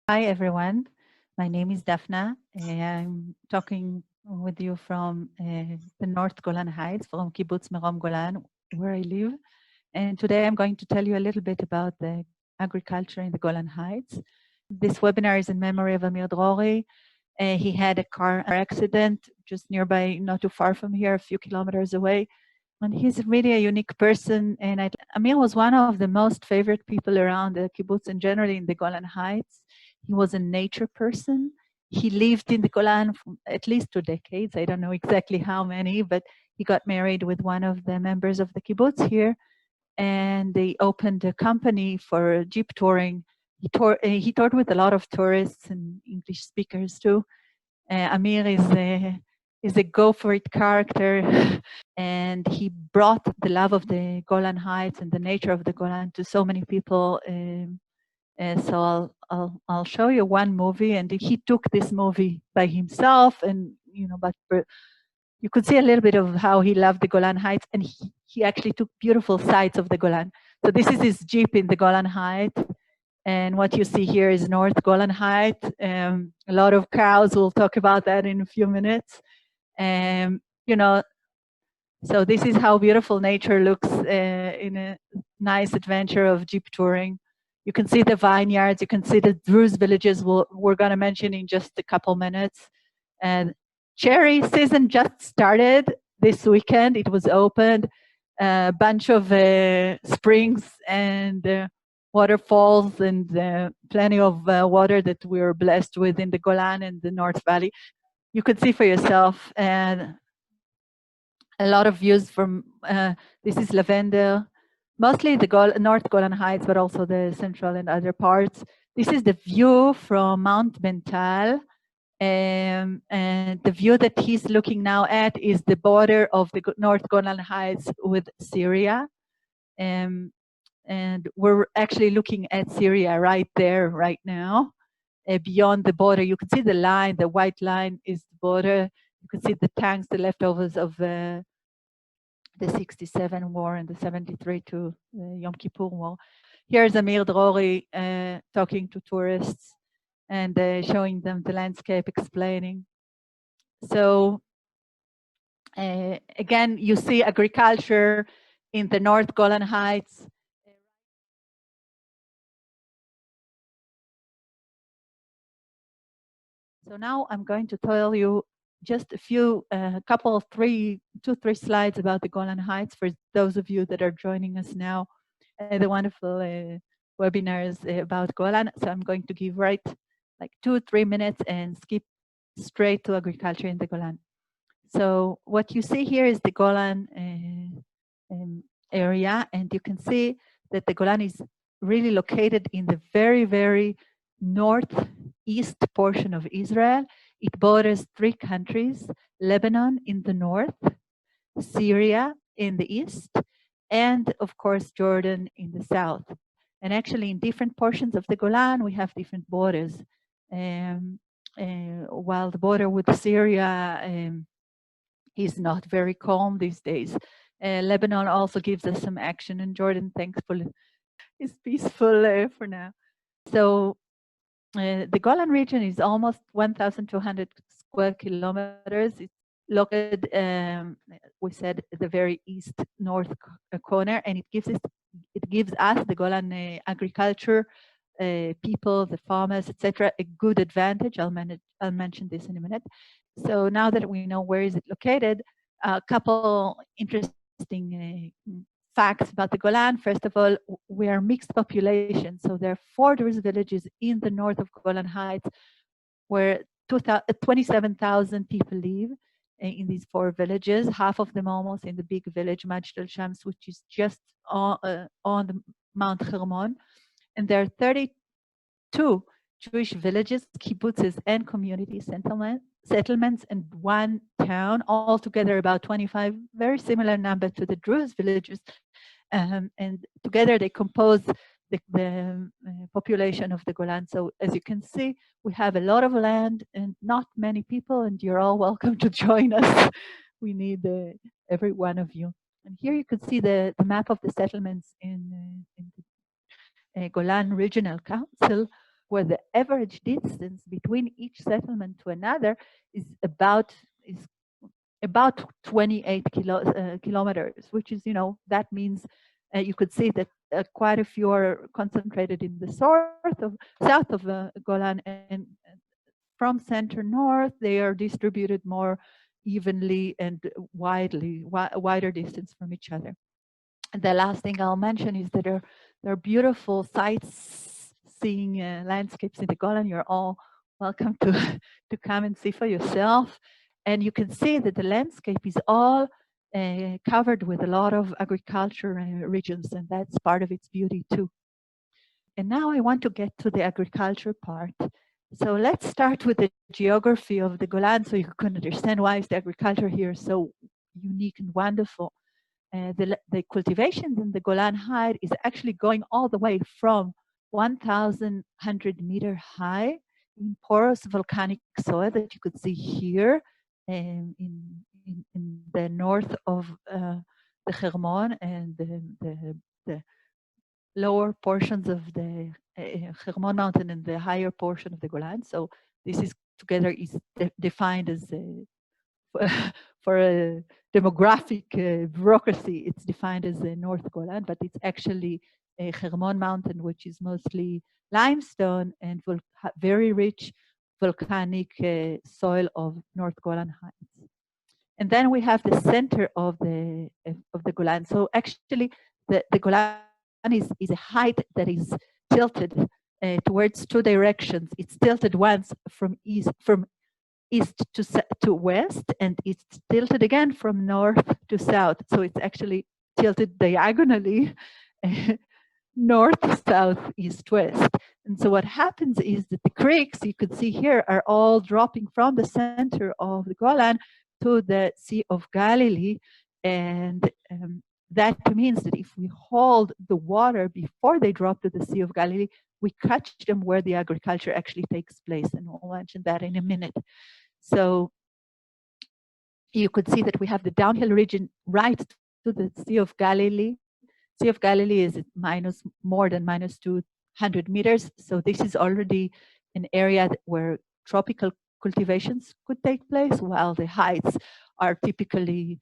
Hi, everyone. My name is Daphna. I'm talking with you from the North Golan Heights, from Kibbutz Merom Golan, where I live. And today I'm going to tell you a little bit about the agriculture in the Golan Heights. This webinar is in memory of Amir Drori. He had a car accident just nearby, not too far from here, a few kilometers away. And he's really a unique person. And Amir was one of the most favorite people around the kibbutz and generally in the Golan Heights. He was a nature person. He lived in the Golan for at least 2 decades. I don't know exactly how many, but he got married with one of the members of the kibbutz here, and they opened a company for jeep touring. He toured with a lot of tourists and English speakers too. Amir is a go for it character, and he brought the love of the Golan Heights and the nature of the Golan to so many people. So I'll show you one movie, and he took this movie by himself, and but you could see a little bit of how he loved the Golan Heights, and he actually took beautiful sights of the Golan. So this is his jeep in the Golan Heights, and what you see here is North Golan Heights. A lot of cows. We'll talk about that in a few minutes. You know, so this is how beautiful nature looks in a nice adventure of jeep touring. You can see the vineyards. You can see the Druze villages we're going to mention in just a couple minutes. And cherry season just started this weekend. It was opened. A bunch of springs and waterfalls and plenty of water that we're blessed with in the Golan and the North Valley. You could see for yourself. And a lot of views from this is Lavender, mostly the North Golan Heights, but also the central and other parts. This is the view from Mount Bental. And the view that he's looking now at is the border of the North Golan Heights with Syria. And we're actually looking at Syria right there, right now. Beyond the border, you can see the line, the white line is the border. You can see the tanks, the leftovers of the 67 war and the 73 to the Yom Kippur war. Here's Amir Drori talking to tourists and showing them the landscape, explaining. So again, you see agriculture in the North Golan Heights. So now I'm going to tell you just a few, couple of two, three slides about the Golan Heights for those of you that are joining us now, the wonderful webinars about Golan. So I'm going to give like 2-3 minutes and skip straight to agriculture in the Golan. So what you see here is the Golan area, and you can see that the Golan is really located in the very, very northeast portion of Israel. It borders 3 countries, Lebanon in the north, Syria in the east, and of course Jordan in the south. And actually in different portions of the Golan, we have different borders. While the border with Syria is not very calm these days. Lebanon also gives us some action, and Jordan, thankfully, is peaceful for now. So the Golan region is almost 1,200 square kilometers. It's located, we said, at the very east north corner, and it gives us the Golan agriculture people, the farmers, etc., a good advantage. I'll mention this in a minute. So now that we know where is it located, a couple interesting facts about the Golan. First of all, we are mixed population. So there are 4 Druze villages in the north of Golan Heights where 27,000 people live in these 4 villages, half of them almost in the big village, Majd Shams, which is just on the Mount Hermon. And there are 32 Jewish villages, kibbutzes, and community settlements, and 1 town, altogether about 25, very similar number to the Druze villages. And together they compose the population of the Golan. So as you can see, we have a lot of land and not many people, and you're all welcome to join us. We need every one of you. And here you can see the map of the settlements in the Golan Regional Council. where the average distance between each settlement to another is about 28 kilometers, which is, that means you could see that quite a few are concentrated in the south of Golan, and from center north, they are distributed more evenly and wider distance from each other. And the last thing I'll mention is that there are beautiful sightseeing landscapes in the Golan. You're all welcome to to come and see for yourself. And you can see that the landscape is all covered with a lot of agriculture regions, and that's part of its beauty too. And now I want to get to the agriculture part. So let's start with the geography of the Golan so you can understand why is the agriculture here so unique and wonderful. The cultivation in the Golan Heights is actually going all the way from 1,100-meter high in porous volcanic soil that you could see here in the north of the Hermon and the lower portions of the Hermon mountain and the higher portion of the Golan. So this is together is defined as for a demographic bureaucracy, it's defined as the North Golan, but it's actually a Hermon mountain, which is mostly limestone and very rich volcanic soil of North Golan Heights. And then we have the center of the Golan. So actually, the Golan is a height that is tilted towards two directions. It's tilted once from east to west, and it's tilted again from north to south. So it's actually tilted diagonally north, south, east, west. And so what happens is that the creeks you could see here are all dropping from the center of the Golan to the Sea of Galilee. And that means that if we hold the water before they drop to the Sea of Galilee, we catch them where the agriculture actually takes place. And we'll mention that in a minute. So you could see that we have the downhill region right to the Sea of Galilee. Sea of Galilee is more than minus 200 meters. So this is already an area where tropical cultivations could take place, while the heights are typically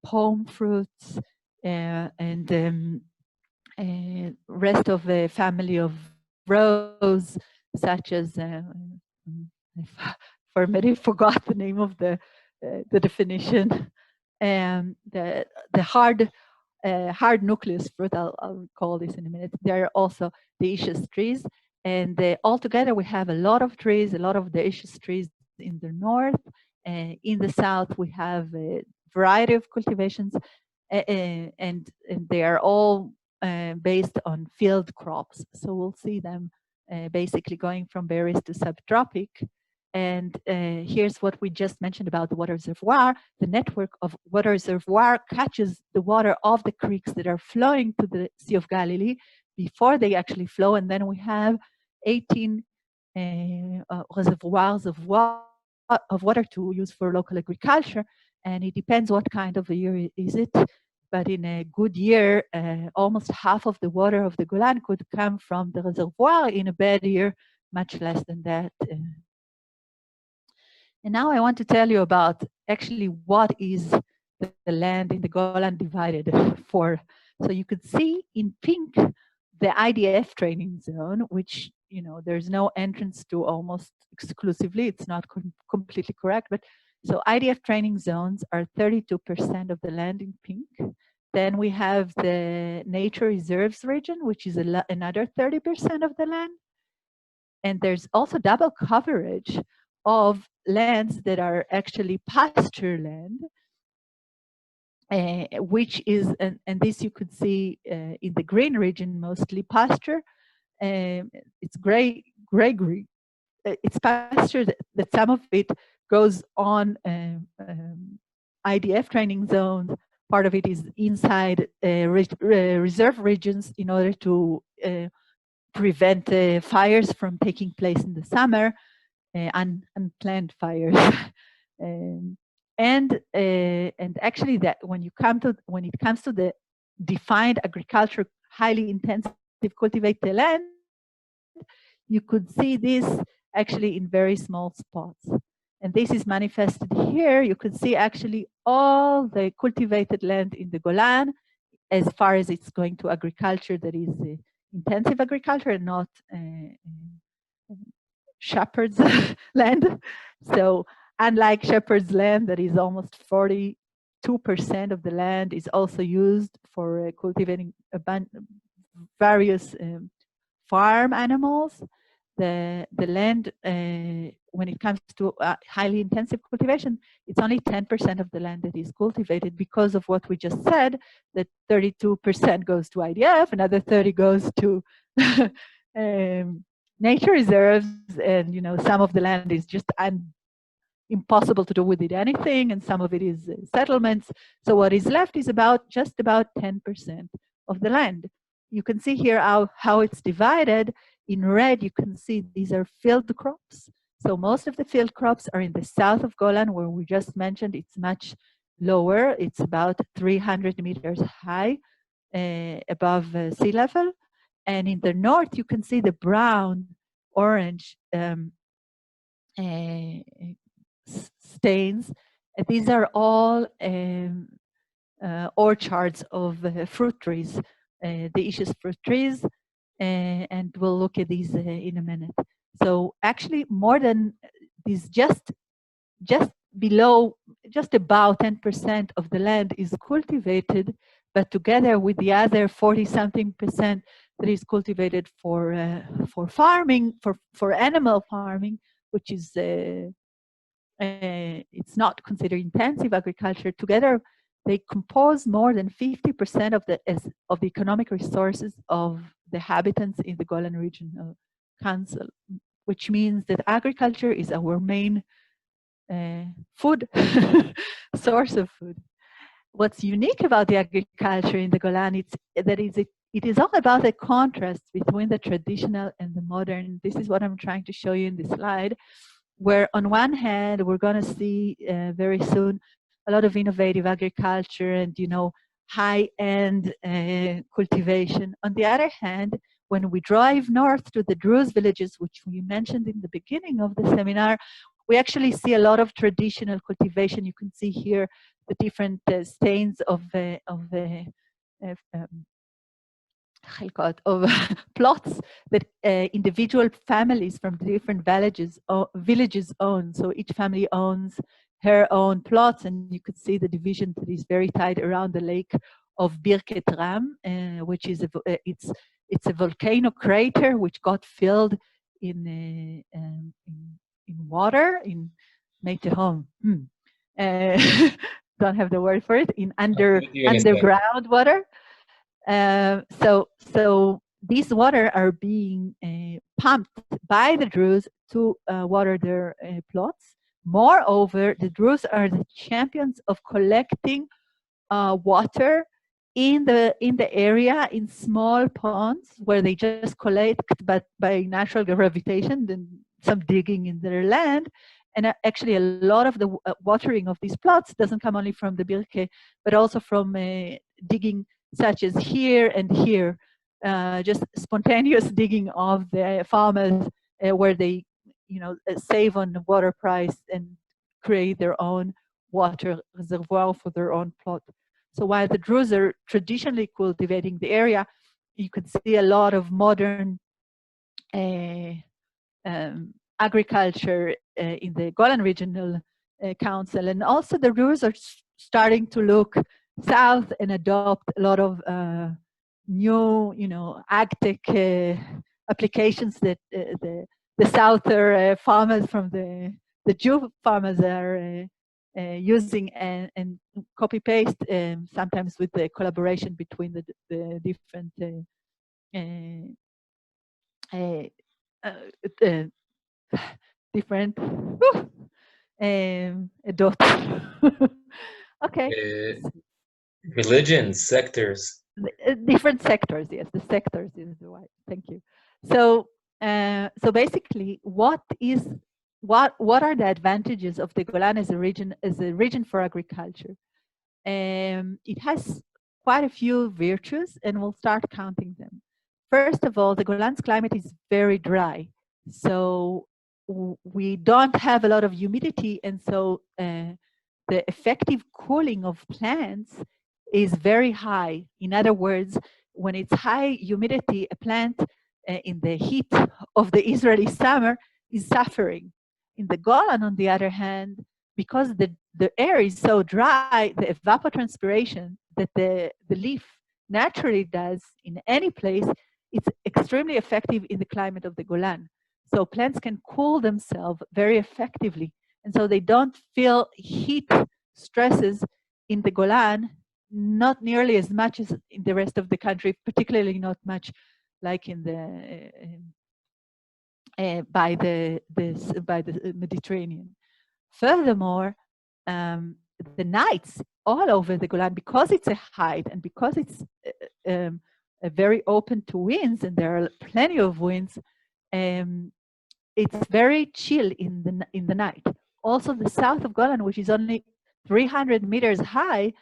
palm fruits and rest of a family of rose, such as for many forgot the name of the definition. The hard nucleus fruit, I'll call this in a minute. There are also dioecious trees, and altogether we have a lot of trees, a lot of dioecious trees in the north. In the south, we have a variety of cultivations, and they are all based on field crops. So we'll see them basically going from berries to subtropic. And here's what we just mentioned about the water reservoir. The network of water reservoir catches the water of the creeks that are flowing to the Sea of Galilee before they actually flow. And then we have 18 reservoirs of water to use for local agriculture. And it depends what kind of a year is it. But in a good year, almost half of the water of the Golan could come from the reservoir. In a bad year, much less than that. And now I want to tell you about actually what is the land in the Golan divided for. So you could see in pink the IDF training zone, which, there's no entrance to almost exclusively. It's not completely correct, but so IDF training zones are 32% of the land in pink. Then we have the nature reserves region, which is another 30% of the land. And there's also double coverage of lands that are actually pasture land, which is, and this you could see in the green region, mostly pasture. It's gray green. It's pasture that some of it goes on IDF training zones. Part of it is inside reserve regions in order to prevent fires from taking place in the summer. Unplanned fires, and actually that when it comes to the defined agriculture, highly intensive cultivated land, you could see this actually in very small spots. And this is manifested here. You could see actually all the cultivated land in the Golan, as far as it's going to agriculture that is intensive agriculture and not shepherd's land. So unlike shepherd's land, that is almost 42% of the land is also used for cultivating various farm animals. The land, when it comes to highly intensive cultivation, it's only 10% of the land that is cultivated because of what we just said, that 32% goes to IDF, another 30 goes to nature reserves, and some of the land is just impossible to do with it anything, and some of it is settlements. So what is left is just about 10% of the land. You can see here how it's divided. In red, you can see these are field crops. So most of the field crops are in the south of Golan, where we just mentioned it's much lower. It's about 300 meters high above sea level. And in the north, you can see the brown, orange stains. These are all orchards of fruit trees, dioecious fruit trees, and we'll look at these in a minute. So actually, more than these, just below, just about 10% of the land is cultivated, but together with the other 40-something% that is cultivated for farming, for animal farming, which is it's not considered intensive agriculture. Together, they compose more than 50% of the economic resources of the habitants in the Golan Regional Council, which means that agriculture is our main food source of food. What's unique about the agriculture in the Golan is that it is all about the contrast between the traditional and the modern. This is what I'm trying to show you in this slide, where on one hand, we're going to see very soon a lot of innovative agriculture and, high-end cultivation. On the other hand, when we drive north to the Druze villages, which we mentioned in the beginning of the seminar, we actually see a lot of traditional cultivation. You can see here the different stains of plots that individual families from the different villages own. So each family owns her own plots, and you could see the division that is very tight around the lake of Birket Ram, which is it's a volcano crater which got filled in water, in Mei Tehom. Don't have the word for it, in underground water. So these water are being pumped by the Druze to water their plots. Moreover, the Druze are the champions of collecting water in the area in small ponds where they just collect, but by natural gravitation, then some digging in their land. And actually, a lot of the watering of these plots doesn't come only from the Birke, but also from digging such as here and here, just spontaneous digging of the farmers where they, save on the water price and create their own water reservoir for their own plot. So while the Druze are traditionally cultivating the area, you could see a lot of modern agriculture in the Golan Regional Council. And also the Druze are starting to look south and adopt a lot of new, ag-tech applications that the souther farmers from the Jew farmers are using and copy paste, sometimes with the collaboration between the different different dots. Okay. Religions, sectors. Different sectors, yes, the sectors is the right. Thank you. So, so basically, what are the advantages of the Golan as a region for agriculture? It has quite a few virtues, and we'll start counting them. First of all, the Golan's climate is very dry. So we don't have a lot of humidity, and so the effective cooling of plants is very high. In other words, when it's high humidity, a plant in the heat of the Israeli summer is suffering. In the Golan, on the other hand, because the air is so dry, the evapotranspiration that the leaf naturally does in any place, it's extremely effective in the climate of the Golan. So plants can cool themselves very effectively. And so they don't feel heat stresses in the Golan, not nearly as much as in the rest of the country, particularly not much like in the by the Mediterranean. Furthermore, the nights all over the Golan, because it's a height and because it's very open to winds, and there are plenty of winds, um, it's very chill in the night. Also, the south of Golan, which is only 300 meters high,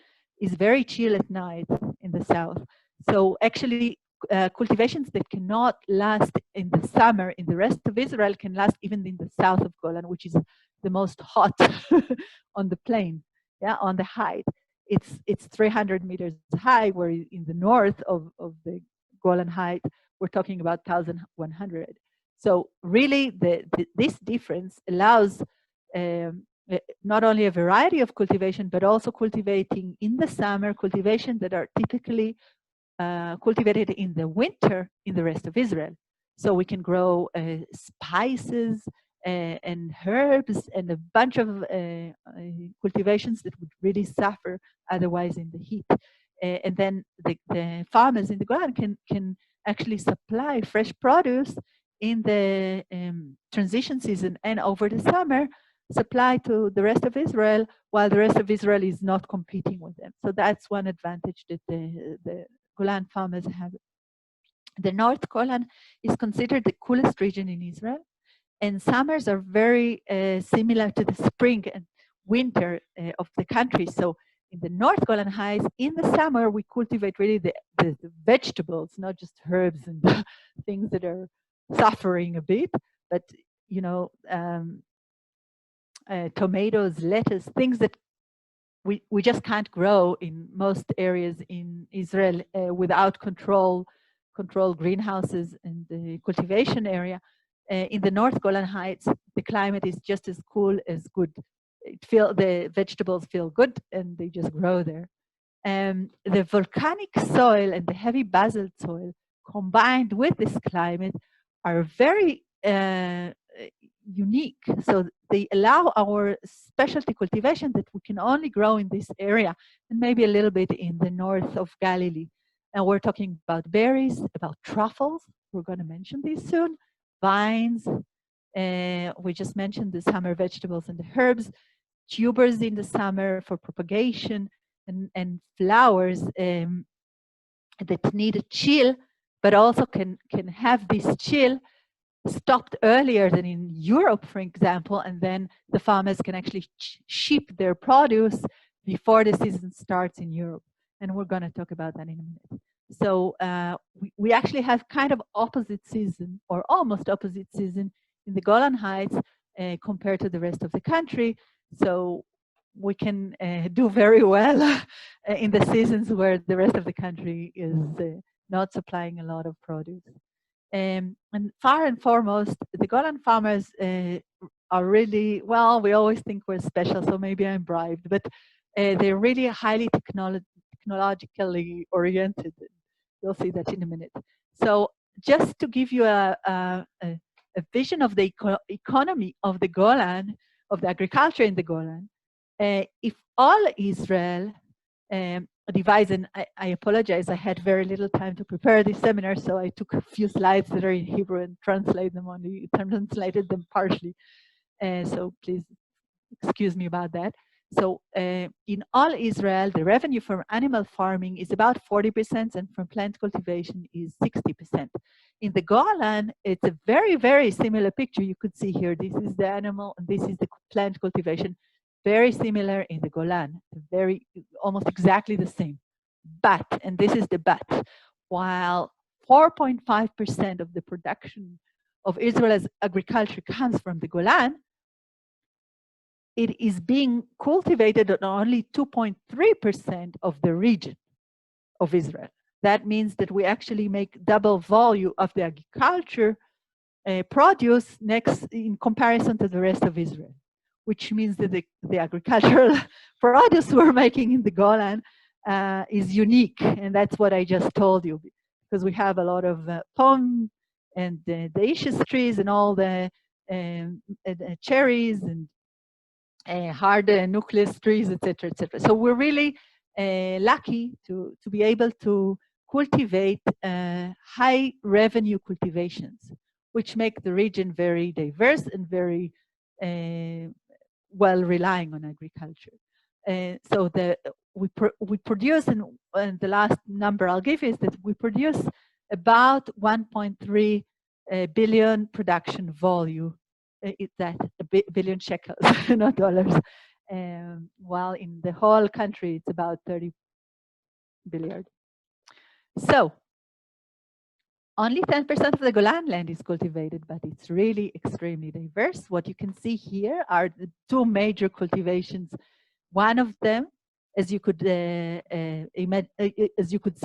is very chill at night in the south. So actually, cultivations that cannot last in the summer in the rest of Israel can last even in the south of Golan, which is the most hot on the plain, yeah, on the height. It's 300 meters high, where in the north of the Golan height, we're talking about 1,100. So really, this difference allows not only a variety of cultivation, but also cultivating in the summer, cultivation that are typically cultivated in the winter in the rest of Israel. So we can grow spices and herbs and a bunch of cultivations that would really suffer otherwise in the heat. And then the farmers in the Golan can actually supply fresh produce in the transition season and over the summer, supply to the rest of Israel, while the rest of Israel is not competing with them. So that's one advantage that the Golan farmers have. The North Golan is considered the coolest region in Israel, and summers are very similar to the spring and winter of the country. So in the North Golan Heights, in the summer, we cultivate really the vegetables, not just herbs and things that are suffering a bit, but you know, tomatoes, lettuce, things that we just can't grow in most areas in Israel without control greenhouses and the cultivation area. In the North Golan Heights, the climate is just as cool as good. The vegetables feel good and they just grow there. The volcanic soil and the heavy basalt soil combined with this climate are very unique. So they allow our specialty cultivation that we can only grow in this area and maybe a little bit in the north of Galilee. And we're talking about berries, about truffles. We're going to mention these soon. Vines. We just mentioned the summer vegetables and the herbs. Tubers in the summer for propagation, and flowers that need a chill, but also can have this chill stopped earlier than in Europe, for example, and then the farmers can actually ship their produce before the season starts in Europe. And we're going to talk about that in a minute. So we actually have kind of opposite season, or almost opposite season, in the Golan Heights compared to the rest of the country. So we can do very well in the seasons where the rest of the country is not supplying a lot of produce. And far and foremost, the Golan farmers are really, well, we always think we're special, so maybe I'm bribed, but they're really highly technologically oriented. You'll see that in a minute. So just to give you a vision of the economy of the Golan, of the agriculture in the Golan, if all Israel divides, and I apologize, I had very little time to prepare this seminar, so I took a few slides that are in Hebrew and translated them partially. So please excuse me about that. So in all Israel, the revenue from animal farming is about 40%, and from plant cultivation is 60%. In the Golan, it's a very, very similar picture. You could see here, this is the animal, and this is the plant cultivation. Very similar in the Golan, almost exactly the same. But, and this is the but, while 4.5% of the production of Israel's agriculture comes from the Golan, it is being cultivated on only 2.3% of the region of Israel. That means that we actually make double volume of the agriculture produce next in comparison to the rest of Israel, which means that the agricultural produce we're making in the Golan is unique. And that's what I just told you, because we have a lot of palm and the acacia trees and all the cherries and hard nucleus trees, etc., etc. So we're really lucky to be able to cultivate high revenue cultivations, which make the region very diverse and very well relying on agriculture. So we produce, and the last number I'll give is that we produce about 1.3 billion production volume. It's that billion shekels, not dollars. While in the whole country, it's about 30 billion. So only 10% of the Golan land is cultivated, but it's really extremely diverse. What you can see here are the two major cultivations. One of them, as you could see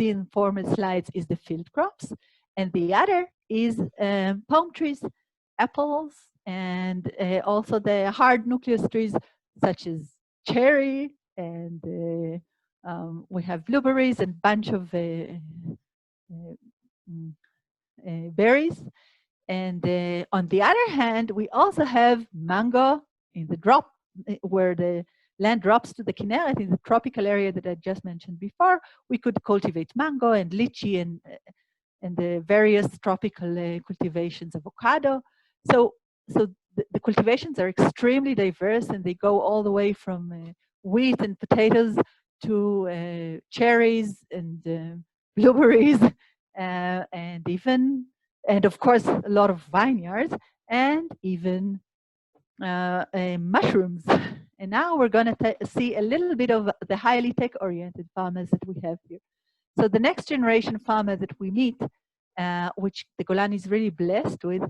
in former slides, is the field crops, and the other is palm trees, apples, and also the hard nucleus trees such as cherry, and we have blueberries and bunch of berries. And on the other hand, we also have mango in the drop, where the land drops to the Kinneret, in the tropical area that I just mentioned before. We could cultivate mango and lychee and the various tropical cultivations, avocado. So the cultivations are extremely diverse, and they go all the way from wheat and potatoes to cherries and blueberries, and of course a lot of vineyards, and even mushrooms. And now we're going to see a little bit of the highly tech-oriented farmers that we have here. So the next generation farmer that we meet, which the Golan is really blessed with,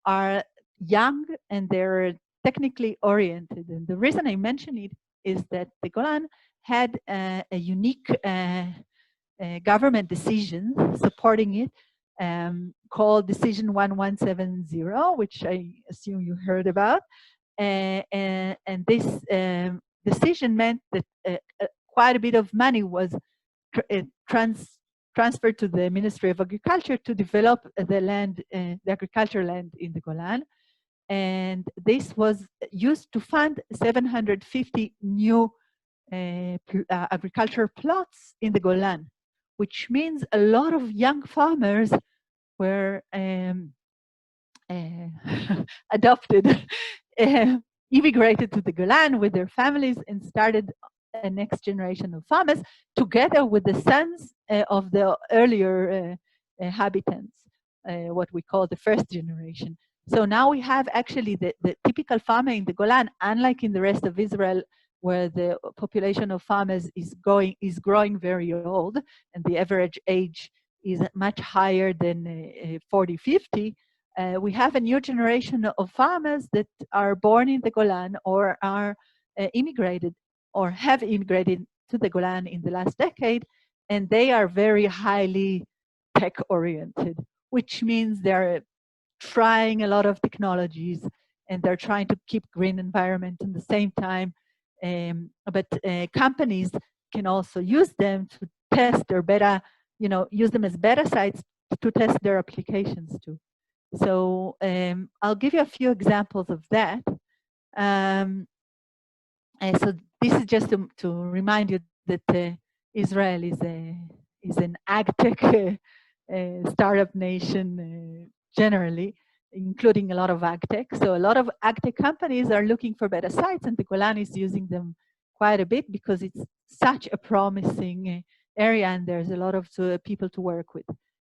are young and they're technically oriented. And the reason I mention it is that the Golan had a unique government decision supporting it, called Decision 1170, which I assume you heard about. And this decision meant that quite a bit of money was transferred to the Ministry of Agriculture to develop the land, the agricultural land in the Golan. And this was used to fund 750 new agricultural plots in the Golan, which means a lot of young farmers were adopted, immigrated to the Golan with their families and started a next generation of farmers together with the sons of the earlier habitants, what we call the first generation. So now we have actually the typical farmer in the Golan, unlike in the rest of Israel, where the population of farmers is growing very old, and the average age is much higher than 40, 50. We have a new generation of farmers that are born in the Golan or are immigrated or have immigrated to the Golan in the last decade, and they are very highly tech-oriented, which means they're trying a lot of technologies and they're trying to keep green environment at the same time. But companies can also use them to test their beta, use them as beta sites to test their applications too. So I'll give you a few examples of that. So this is just to remind you that Israel is an ag-tech startup nation generally, including a lot of ag-tech. So a lot of ag-tech companies are looking for better sites, and the Golan is using them quite a bit because it's such a promising area and there's a lot of people to work with.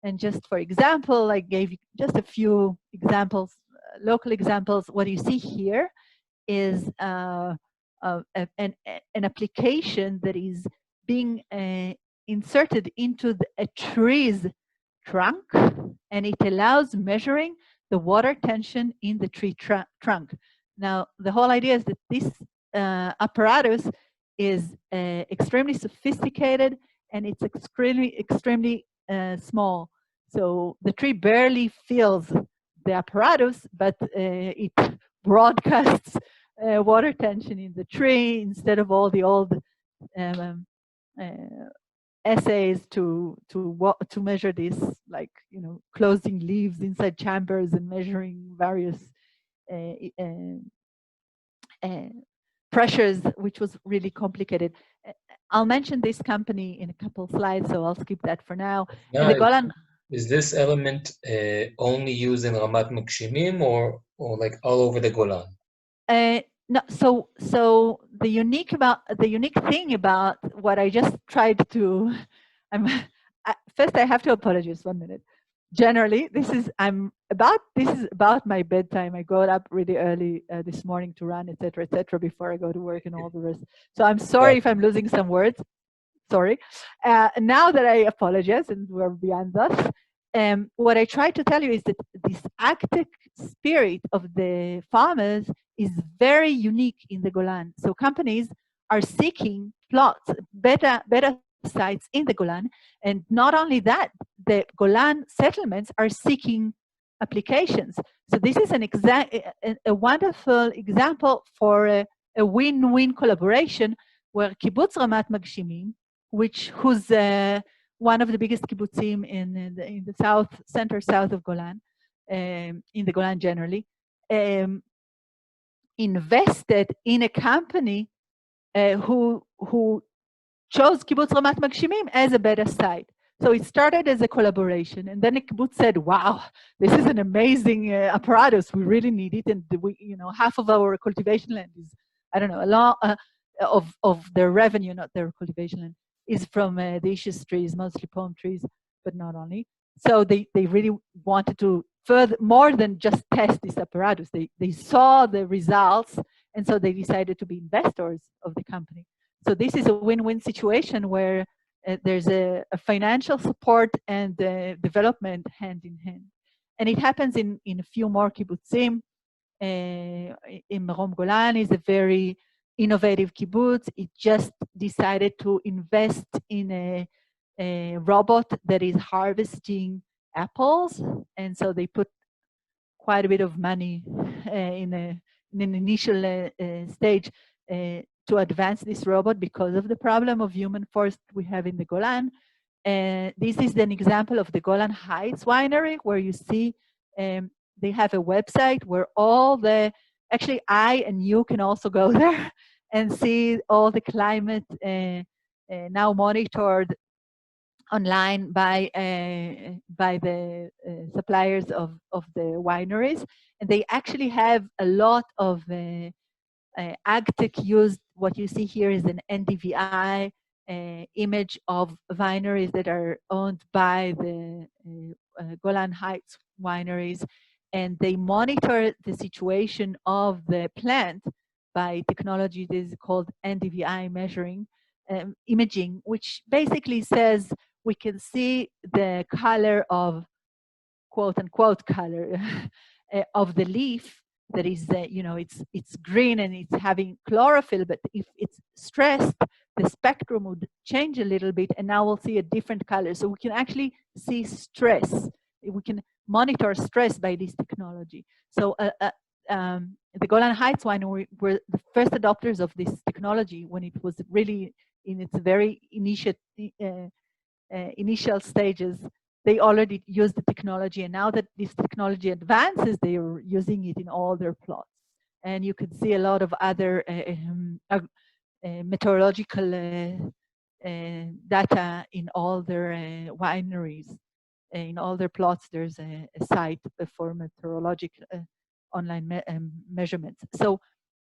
And just for example, I gave you just a few examples, local examples. What you see here is an application that is being inserted into a tree's trunk, and it allows measuring the water tension in the tree trunk. Now, the whole idea is that this apparatus is extremely sophisticated, and it's extremely small. So the tree barely feels the apparatus, but it broadcasts water tension in the tree instead of all the old um, uh, essays to measure this, like closing leaves inside chambers and measuring various uh, uh, uh, pressures, which was really complicated. Uh, I'll mention this company in a couple slides, so I'll skip that for now. And Now, the Golan. is this element only used in Ramat Magshimim or like all over the Golan? No, so the unique thing about what I just tried to, I'm first I have to apologize 1 minute. Generally, this is about my bedtime. I got up really early this morning to run, etc., before I go to work and all the rest. So I'm sorry Got if I'm losing some words. Sorry. Now that I apologize and we're beyond that, what I try to tell you is that this active spirit of the farmers is very unique in the Golan. So companies are seeking plots, better sites in the Golan, and not only that, the Golan settlements are seeking applications. So this is a wonderful example for a win-win collaboration where Kibbutz Ramat Magshimim, who's one of the biggest kibbutzim in the south of Golan, in the Golan generally, invested in a company who chose Kibbutz Ramat Magshimim as a better site. So it started as a collaboration, and then the kibbutz said, "Wow, this is an amazing apparatus. We really need it." And half of our cultivation land is, I don't know, a lot of their revenue, not their cultivation land, is from the issues trees, mostly palm trees, but not only. So they really wanted to further, more than just test this apparatus. They saw the results, and so they decided to be investors of the company. So this is a win-win situation where there's a financial support and development hand in hand. And it happens in a few more kibbutzim. In Marom Golan is a very innovative kibbutz. It just decided to invest in a robot that is harvesting apples. And so they put quite a bit of money in an initial stage to advance this robot because of the problem of human force we have in the Golan. This is an example of the Golan Heights winery, where you see they have a website where actually I and you can also go there and see all the climate now monitored online by the suppliers of the wineries. And they actually have a lot of AgTech used. What you see here is an NDVI image of wineries that are owned by the Golan Heights wineries, and they monitor the situation of the plant by technology that is called NDVI measuring imaging, which basically says we can see the color of, quote unquote, color of the leaf that is, it's green and it's having chlorophyll, but if it's stressed, the spectrum would change a little bit, and now we'll see a different color. So we can actually see stress. We can monitor stress by this technology. So the Golan Heights winery were the first adopters of this technology when it was really in its very initial stages. They already used the technology, and now that this technology advances, they are using it in all their plots. And you can see a lot of other meteorological data in all their wineries. In all their plots, there's a site for meteorological online measurements. So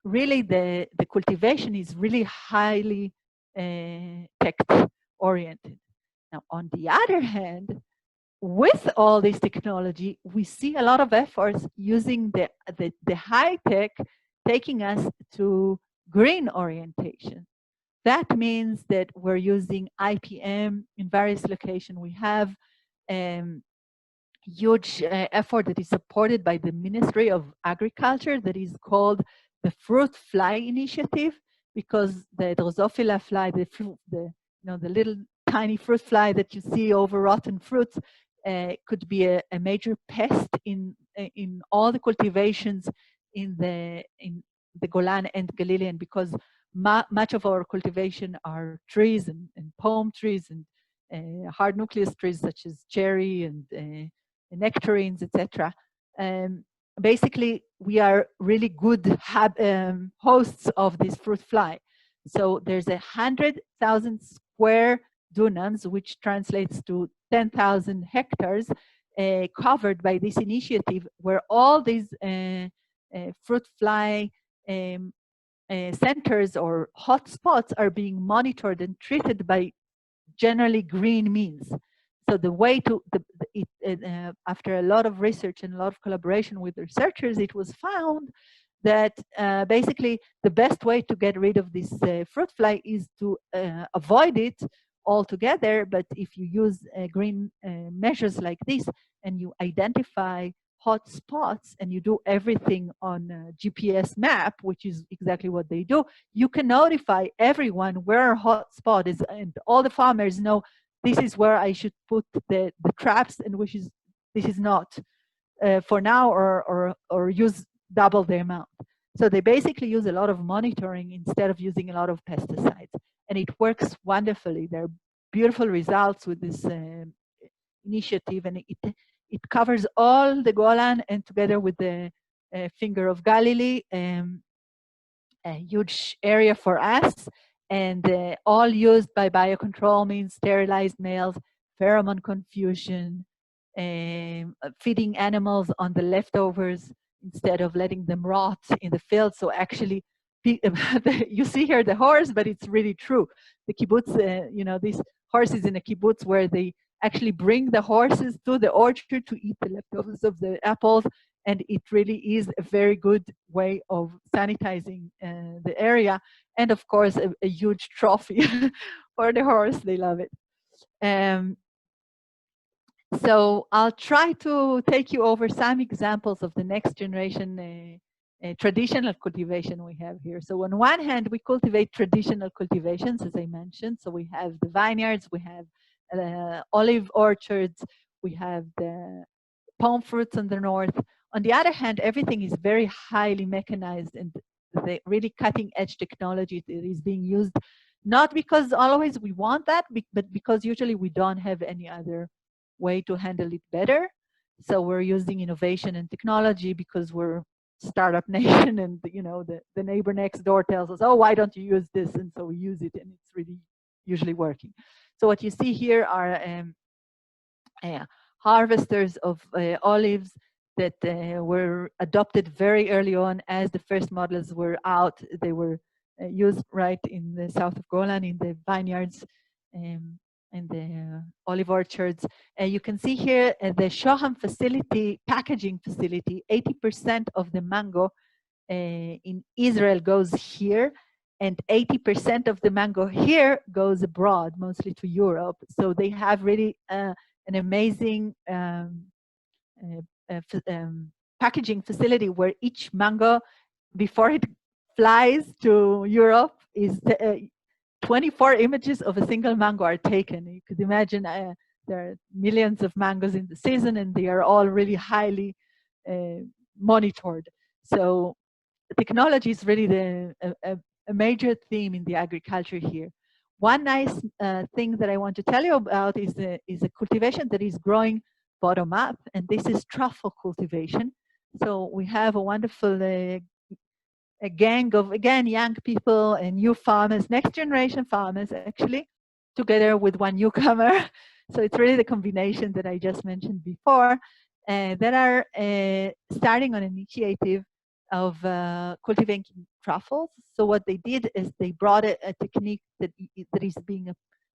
really the cultivation is really highly tech oriented. Now, on the other hand, with all this technology, we see a lot of efforts using the high tech, taking us to green orientation. That means that we're using IPM in various locations. We have huge effort that is supported by the Ministry of Agriculture that is called the Fruit Fly Initiative, because the Drosophila fly, the little tiny fruit fly that you see over rotten fruits, could be a major pest in all the cultivations in the Golan and Galilean, because much of our cultivation are trees and palm trees and hard nucleus trees such as cherry and nectarines, etc. Basically, we are really good hosts of this fruit fly. So there's 100,000 square dunams, which translates to 10,000 hectares, covered by this initiative, where all these fruit fly centers or hotspots are being monitored and treated by generally green means. So the way to, after a lot of research and a lot of collaboration with researchers, it was found that basically the best way to get rid of this fruit fly is to avoid it altogether. But if you use green measures like this, and you identify hot spots and you do everything on a GPS map, which is exactly what they do, you can notify everyone where a hot spot is, and all the farmers know this is where I should put the traps, and this is not for now, or use double the amount. So they basically use a lot of monitoring instead of using a lot of pesticides, and it works wonderfully. There are beautiful results with this initiative, and it covers all the Golan, and together with the Finger of Galilee, a huge area for us, and all used by biocontrol means sterilized males, pheromone confusion, feeding animals on the leftovers instead of letting them rot in the field. So actually, you see here the horse, but it's really true. The kibbutz, these horses in a kibbutz where they actually bring the horses to the orchard to eat the leftovers of the apples, and it really is a very good way of sanitizing the area, and of course a huge trophy for the horse. They love it. So I'll try to take you over some examples of the next generation traditional cultivation we have here. So on one hand, we cultivate traditional cultivations, as I mentioned. So we have the vineyards, we have olive orchards, we have the palm fruits on the north. On the other hand, everything is very highly mechanized, and the really cutting edge technology that is being used, not because always we want that, but because usually we don't have any other way to handle it better. So we're using innovation and technology because we're startup nation, and the neighbor next door tells us, oh, why don't you use this? And so we use it, and it's really usually working. So what you see here are harvesters of olives that were adopted very early on as the first models were out. They were used right in the south of Golan, in the vineyards and the olive orchards. You can see here the Shoham facility, packaging facility, 80% of the mango in Israel goes here, and 80% of the mango here goes abroad, mostly to Europe. So they have really an amazing packaging facility where each mango, before it flies to Europe, is 24 images of a single mango are taken. You could imagine there are millions of mangoes in the season, and they are all really highly monitored. So technology is really a major theme in the agriculture here. One nice thing that I want to tell you about is a cultivation that is growing bottom up, and this is truffle cultivation. So we have a wonderful a gang of, again, young people and new farmers, next generation farmers actually, together with one newcomer. So it's really the combination that I just mentioned before that are starting on an initiative of cultivating truffles. So what they did is they brought a technique that is being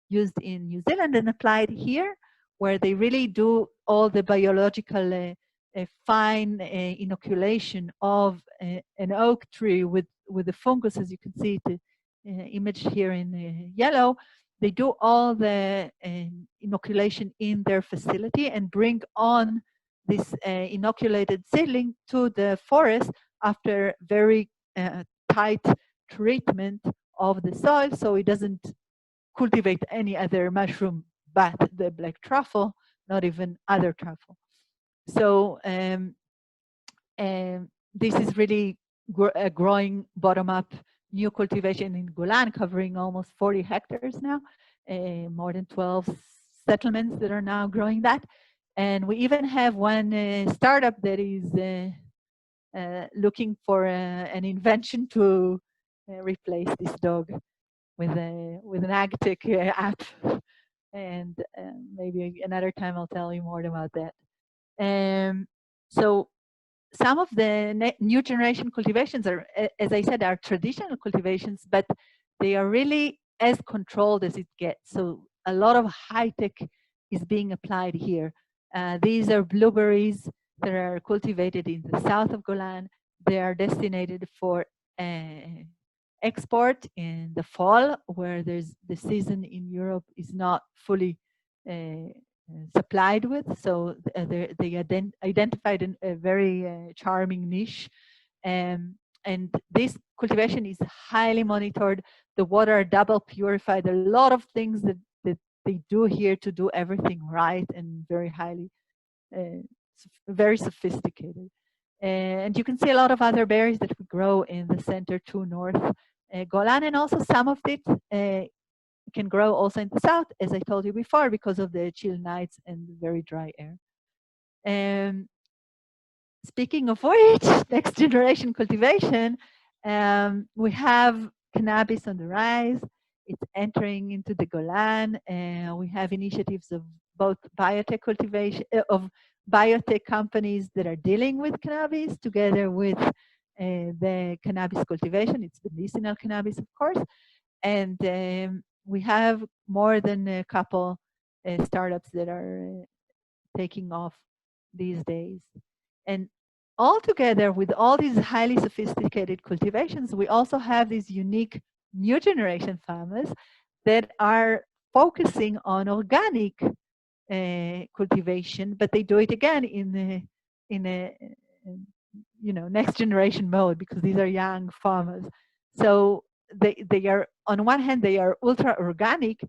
used in New Zealand and applied here, where they really do all the biological a fine inoculation of an oak tree with the fungus, as you can see the image here in yellow. They do all the inoculation in their facility and bring on this inoculated seedling to the forest after very tight treatment of the soil, so it doesn't cultivate any other mushroom but the black truffle, not even other truffle. So this is really growing bottom-up new cultivation in Golan, covering almost 40 hectares now, more than 12 settlements that are now growing that. And we even have one startup that is looking for an invention to replace this dog with an agtech app. And maybe another time I'll tell you more about that. So some of the new generation cultivations are, as I said, are traditional cultivations, but they are really as controlled as it gets. So a lot of high tech is being applied here. These are blueberries that are cultivated in the south of Golan. They are destined for export in the fall, where there's the season in Europe is not fully supplied with. So they identified a very charming niche. And this cultivation is highly monitored. The water are double purified. A lot of things that they do here to do everything right and very highly, very sophisticated. And you can see a lot of other berries that we grow in the center to north Golan, and also some of it can grow also in the south, as I told you before, because of the chill nights and very dry air. Speaking of which, next generation cultivation, we have cannabis on the rise. It's entering into the Golan. We have initiatives of both biotech cultivation, of biotech companies that are dealing with cannabis together with the cannabis cultivation. It's medicinal cannabis, of course. And we have more than a couple startups that are taking off these days. And all together with all these highly sophisticated cultivations, we also have these unique new generation farmers that are focusing on organic cultivation, but they do it again in a next generation mode, because these are young farmers. So they are, on one hand, they are ultra organic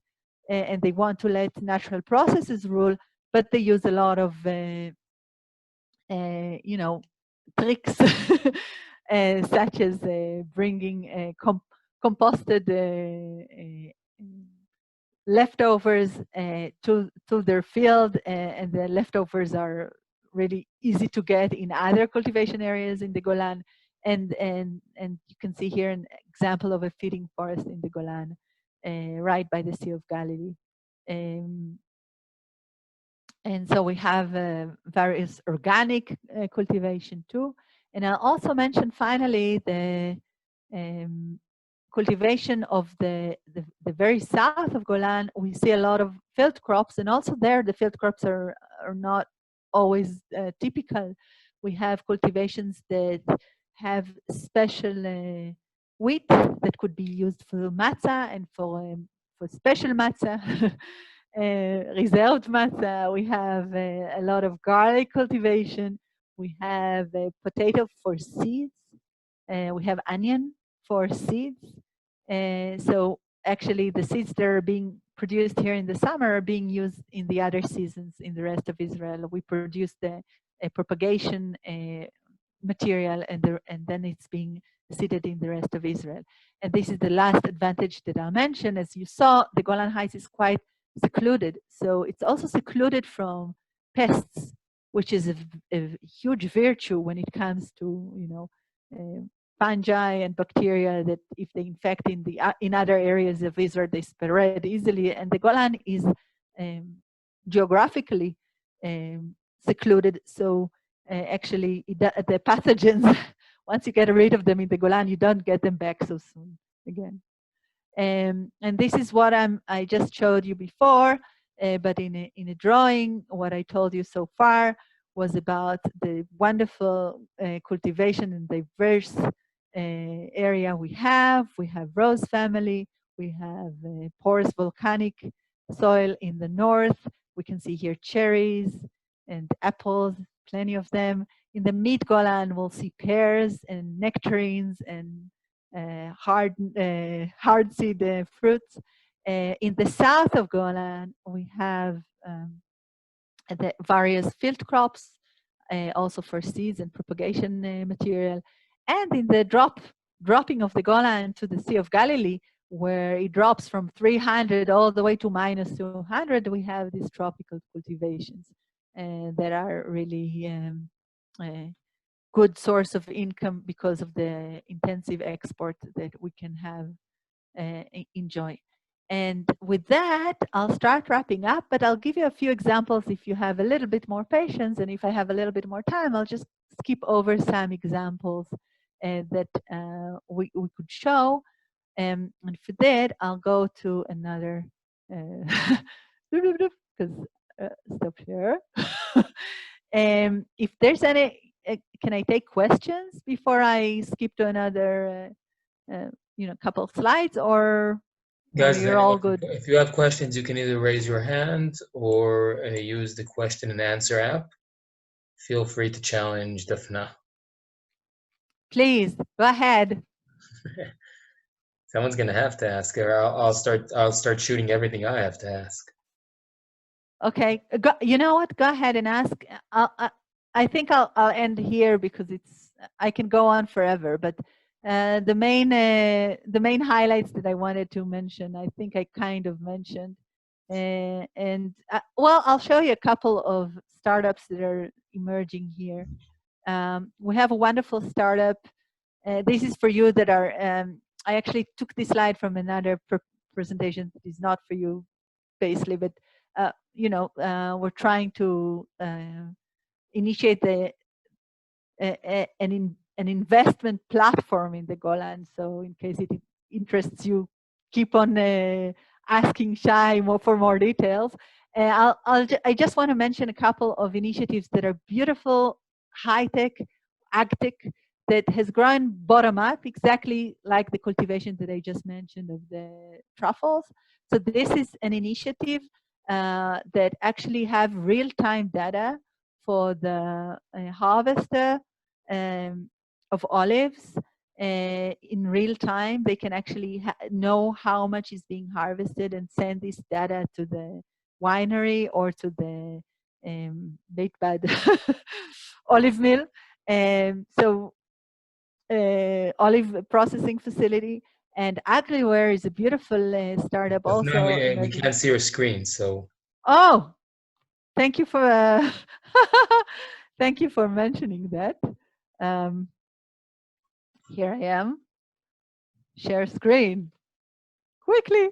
and they want to let natural processes rule, but they use a lot of tricks such as bringing composted leftovers to their field, and the leftovers are really easy to get in other cultivation areas in the Golan. And you can see here an example of a feeding forest in the Golan, right by the Sea of Galilee. And so we have various organic cultivation too. And I'll also mention finally the cultivation of the very south of Golan. We see a lot of field crops, and also there the field crops are not always typical. We have cultivations that have special wheat that could be used for matzah and for special matzah. Reserved matzah. We have a lot of garlic cultivation. We have potato for seeds. We have onion for seeds. So actually the seeds that are being produced here in the summer are being used in the other seasons in the rest of Israel. We produce the propagation material, and then it's being seeded in the rest of Israel. And this is the last advantage that I'll mention. As you saw, the Golan Heights is quite secluded. So it's also secluded from pests, which is a huge virtue when it comes to, fungi and bacteria that if they infect in other areas of Israel, they spread easily. And the Golan is geographically secluded. So actually, the pathogens, once you get rid of them in the Golan, you don't get them back so soon again. And this is what I just showed you before, but in a drawing. What I told you so far was about the wonderful cultivation and diverse area we have. We have rose family. We have porous volcanic soil in the north. We can see here cherries and apples plenty of them. In the mid Golan, we'll see pears and nectarines and hard seed fruits. In the south of Golan, we have the various field crops, also for seeds and propagation material. And in the dropping of the Golan to the Sea of Galilee, where it drops from 300 all the way to minus 200, we have these tropical cultivations that are really good source of income because of the intensive export that we can have enjoy. And with that, I'll start wrapping up, but I'll give you a few examples if you have a little bit more patience, and if I have a little bit more time, I'll just skip over some examples that we could show. And for that, I'll go to another, because stop here. If there's any, can I take questions before I skip to another, couple of slides, or Guys, you're all good? if you have questions, you can either raise your hand or use the question and answer app. Feel free to challenge Daphna. Please go ahead. Someone's gonna have to ask her. I'll start shooting everything I have to ask. Okay, you know what? Go ahead and ask. I think I'll end here because I can go on forever. But the main highlights that I wanted to mention, I think I kind of mentioned. Well, I'll show you a couple of startups that are emerging here. We have a wonderful startup. This is for you that are. I actually took this slide from another presentation that is not for you, basically, but we're trying to initiate an investment platform in the Golan. So in case it interests you, keep on asking Shai for more details. I just want to mention a couple of initiatives that are beautiful, high-tech, ag-tech, that has grown bottom up, exactly like the cultivation that I just mentioned of the truffles. So this is an initiative that actually have real-time data for the harvester of olives. In real time, they can actually know how much is being harvested and send this data to the winery or to the big bad olive mill. So olive processing facility. And Agriware is a beautiful startup Daphna, also we emerging. can't see your screen, so. Oh, thank you for thank you for mentioning that. Here I am. Share screen quickly.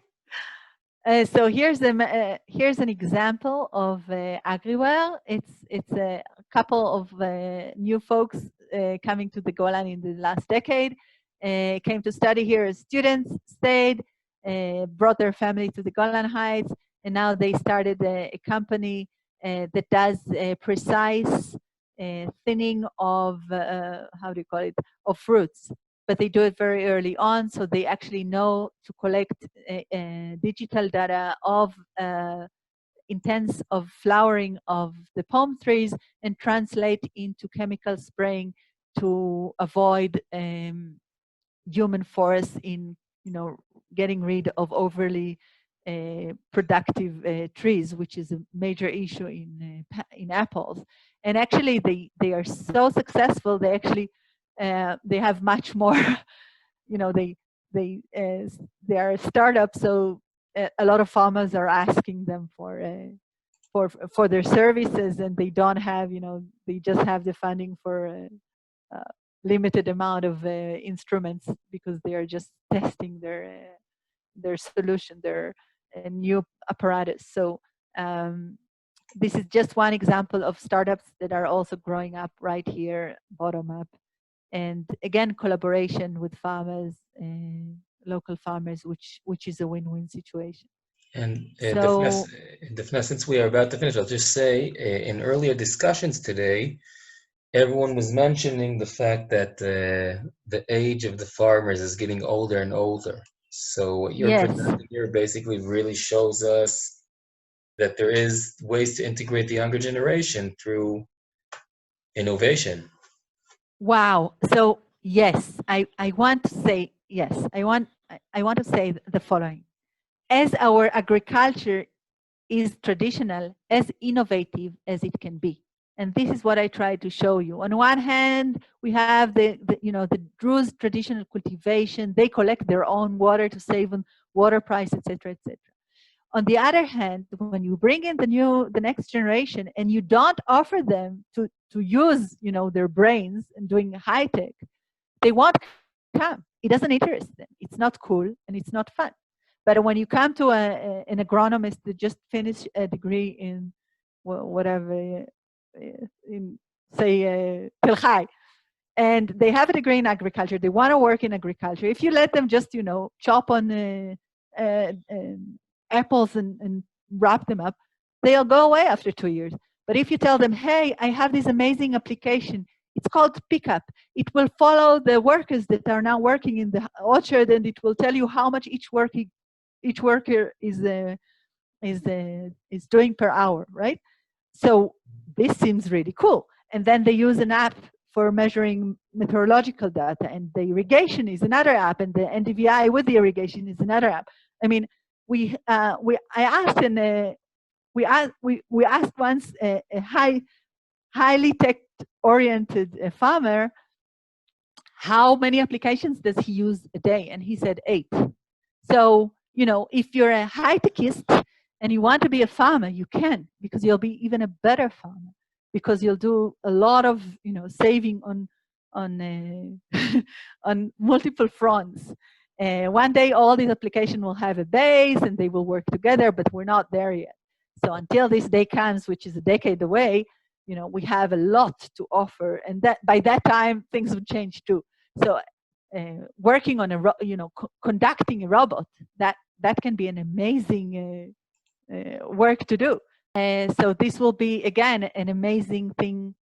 So here's an example of Agriware. It's a couple of new folks coming to the Golan in the last decade. Came to study here as students, stayed, brought their family to the Golan Heights, and now they started a company that does precise thinning of how do you call it, of fruits. But they do it very early on, so they actually know to collect digital data of intents of flowering of the palm trees and translate into chemical spraying to avoid human force in getting rid of overly productive trees, which is a major issue in apples. And actually, they are so successful. They actually they have much more. They are a startup, so a lot of farmers are asking them for their services, and they don't have they just have the funding for limited amount of instruments because they are just testing their solution, their new apparatus. So this is just one example of startups that are also growing up right here, bottom up. And again, collaboration with farmers, local farmers, which is a win-win situation. And So, Daphna, since we are about to finish, I'll just say in earlier discussions today, everyone was mentioning the fact that the age of the farmers is getting older and older. So what you're presenting here basically really shows us that there is ways to integrate the younger generation through innovation. Wow. So yes, I want to say yes. I want to say the following. As our agriculture is traditional, as innovative as it can be. And this is what I try to show you. On one hand, we have the Druze traditional cultivation. They collect their own water to save on water price, etc., etc. On the other hand, when you bring in the next generation, and you don't offer them to use, their brains and doing high tech, they won't come. It doesn't interest them. It's not cool and it's not fun. But when you come to an agronomist that just finished a degree in whatever, in say Tel Chai, and they have a degree in agriculture, they want to work in agriculture. If you let them just, chop on apples and wrap them up, they'll go away after 2 years. But if you tell them, hey, I have this amazing application, it's called Pickup. It will follow the workers that are now working in the orchard, and it will tell you how much each worker is doing per hour, right? So this seems really cool. And then they use an app for measuring meteorological data, and the irrigation is another app, and the NDVI with the irrigation is another app. I mean, I asked, and we asked once a highly tech oriented farmer, how many applications does he use a day? And he said 8. So, if you're a high techist and you want to be a farmer, you can, because you'll be even a better farmer, because you'll do a lot of, saving on on multiple fronts. One day, all these applications will have a base and they will work together, but we're not there yet. So until this day comes, which is a decade away, we have a lot to offer, and that by that time things will change too. So working on conducting a robot, that can be an amazing work to do. So this will be again an amazing thing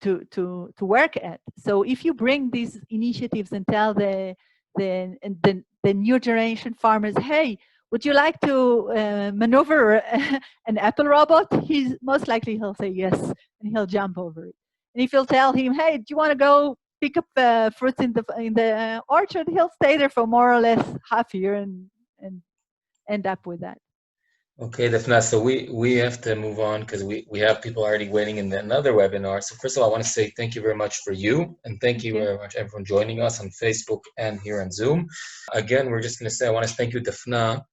to work at. So if you bring these initiatives and tell the new generation farmers, hey, would you like to maneuver an apple robot? He's most likely he'll say yes, and he'll jump over it. And if you'll tell him, hey, do you want to go pick up fruits in the orchard? He'll stay there for more or less half a year and end up with that. Okay, Daphna, so we have to move on because we have people already waiting in another webinar. So first of all, I want to say thank you very much for you, and thank you very much everyone joining us on Facebook and here on Zoom. Again, we're just going to say I want to thank you, Daphna.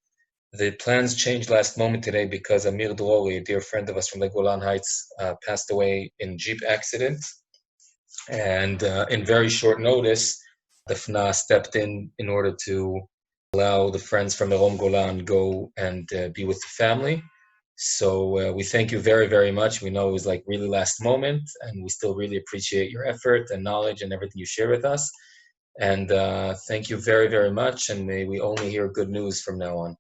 The plans changed last moment today because Amir Drori, a dear friend of us from the Golan Heights, passed away in Jeep accident. And in very short notice, Daphna stepped in order to allow the friends from Merom Golan go and be with the family. So we thank you very, very much. We know it was like really last moment, and we still really appreciate your effort and knowledge and everything you share with us. And thank you very, very much. And may we only hear good news from now on.